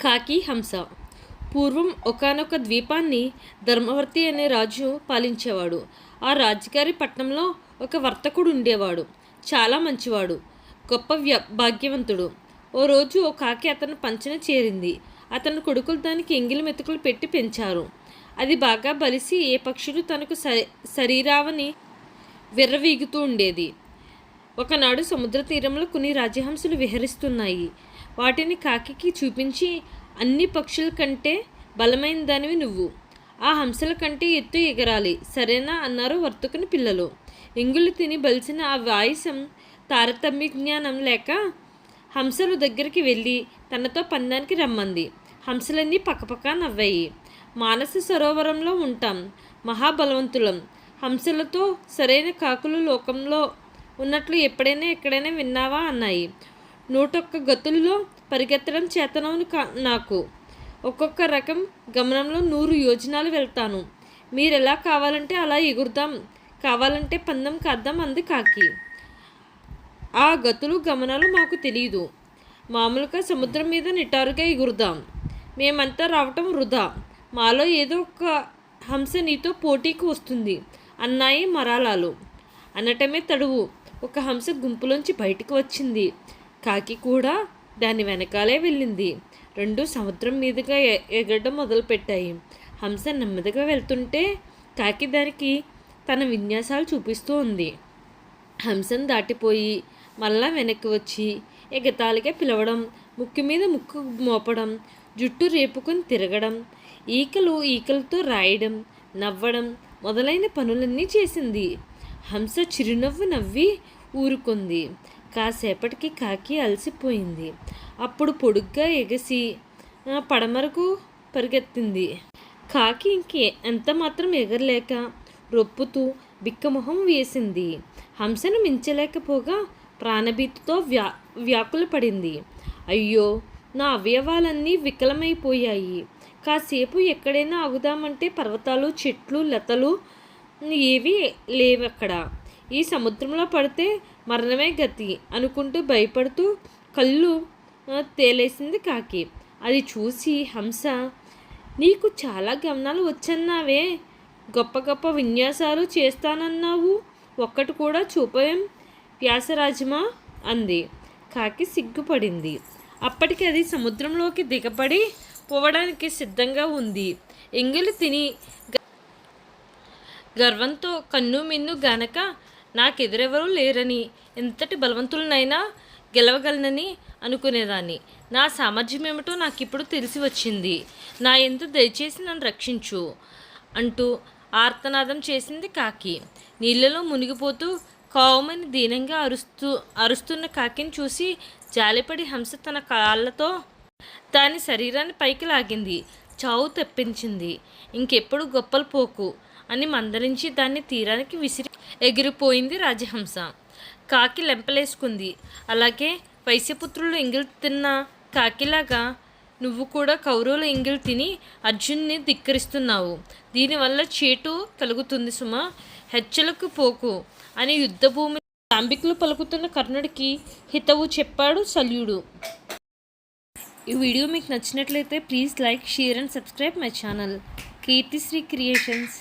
కాకి హంస. పూర్వం ఒకానొక ద్వీపాన్ని ధర్మవర్తి అనే రాజు పాలించేవాడు. ఆ రాజుగారి పట్నంలో ఒక వర్తకుడు ఉండేవాడు. చాలా మంచివాడు, గొప్ప భాగ్యవంతుడు. ఓ రోజు ఓ కాకి అతని పంచన చేరింది. అతని కొడుకులు దానికి ఎంగిలి మెతుకులు పెట్టి పెంచారు. అది బాగా బలిసి ఏ పక్షులు తనకు శరీరావని విర్రవీగుతూ ఉండేది. ఒకనాడు సముద్ర తీరంలో కొన్ని రాజహంసలు విహరిస్తున్నాయి. వాటిని కాకికి చూపించి, అన్ని పక్షుల కంటే బలమైన దానివి నువ్వు. ఆ హంసల కంటే ఎత్తు ఎగరాలి, సరేనా అన్నారు వర్తకుని పిల్లలు. ఎంగులు తిని బలిసిన ఆ వాయిసం తారతమ్య జ్ఞానం లేక హంసలు దగ్గరికి వెళ్ళి తనతో పందానికి రమ్మంది. హంసలన్నీ పక్కపక్క నవ్వాయి. మానస సరోవరంలో ఉంటాం, మహాబలవంతులం. హంసలతో సరైన కాకులు లోకంలో ఉన్నట్లు ఎప్పుడైనా ఎక్కడైనా విన్నావా అన్నాయి. 101 గతుల్లో పరిగెత్తడం చేతనవును నాకు. ఒక్కొక్క రకం గమనంలో 100 యోజనాలు వెళ్తాను. మీరెలా కావాలంటే అలా ఎగురుదాం, కావాలంటే పందెం కాద్దాం అంది కాకి. ఆ గతులు గమనాలు మాకు తెలియదు. మామూలుగా సముద్రం మీద నిటారుగా ఎగురుదాం. మేమంతా రావటం వృధా. మాలో ఏదో ఒక హంస నీతో పోటీకి వస్తుంది అన్నాయి మరాలాలు. అనటమే తడువు. ఒక హంస గుంపులోంచి బయటికి వచ్చింది. కాకి కూడా దాని వెనకాలే వెళ్ళింది. రెండు సముద్రం మీదుగా ఎగరడం మొదలుపెట్టాయి. హంస నెమ్మదిగా వెళ్తుంటే కాకి దానికి తన విన్యాసాలు చూపిస్తూ ఉంది. హంసను దాటిపోయి మళ్ళా వెనక్కి వచ్చి ఎగతాళిగా పిలవడం, ముక్కు మీద ముక్కు మోపడం, జుట్టు రేపుకొని తిరగడం, ఈకలతో రాయడం, నవ్వడం మొదలైన పనులన్నీ చేసింది. హంస చిరునవ్వు నవ్వి ఊరుకుంది. కాసేపటికి కాకి అలసిపోయింది. అప్పుడు పొడుగ్గా ఎగసి పడమరకు పరిగెత్తింది. కాకి ఎంత మాత్రం ఎగరలేక రొప్పుతూ బిక్కమొహం వేసింది. హంసను మించలేకపోగా ప్రాణభీతితో వ్యాకుల పడింది. అయ్యో, నా అవయవాలన్నీ వికలమైపోయాయి. కాసేపు ఎక్కడైనా ఆగుదామంటే పర్వతాలు, చెట్లు, లతలు ఏవి లేవక్కడ. ఈ సముద్రంలో పడితే మరణమే గతి అనుకుంటూ భయపడుతూ కళ్ళు తేలేసింది కాకి. అది చూసి హంస, నీకు చాలా గమనాలు వచ్చన్నావే, గొప్ప గొప్ప విన్యాసాలు చేస్తానన్నావు, ఒక్కటి కూడా చూపవేం వ్యాసరాజమా అంది. కాకి సిగ్గుపడింది. అప్పటికి అది సముద్రంలోకి దిగబడి పోవడానికి సిద్ధంగా ఉంది. ఎంగిలి తిని గర్వంతో కన్ను మిన్ను గనక నాకెదురెవరూ లేరని, ఎంతటి బలవంతులనైనా గెలవగలనని అనుకునేదాన్ని. నా సామర్థ్యం ఏమిటో నాకిప్పుడు తెలిసి వచ్చింది. నా యందు దయచేసి నన్ను రక్షించు అంటూ ఆర్తనాదం చేసింది కాకి. నీళ్ళలో మునిగిపోతూ కావుమని దీనంగా అరుస్తున్న కాకిని చూసి జాలిపడి హంస తన కాళ్ళతో దాని శరీరాన్ని పైకి లాగింది. చావు తెప్పించింది. ఇంకెప్పుడు గొప్పలు పోకు అని మందరించి దాన్ని తీరానికి విసిరి ఎగిరిపోయింది రాజహంస. కాకి లెంపలేసుకుంది. అలాగే వైశ్యపుత్రులు ఎంగిల్ తిన్న కాకిలాగా నువ్వు కూడా కౌరవుల ఎంగిల్ తిని అర్జున్ని ధిక్కరిస్తున్నావు. దీనివల్ల చేటు కలుగుతుంది సుమా, హెచ్చలకు పోకు అని యుద్ధభూమి దాంబికులు పలుకుతున్న కర్ణుడికి హితవు చెప్పాడు శల్యుడు. ఈ వీడియో మీకు నచ్చినట్లయితే please like, share and subscribe my channel Keerthisri creations.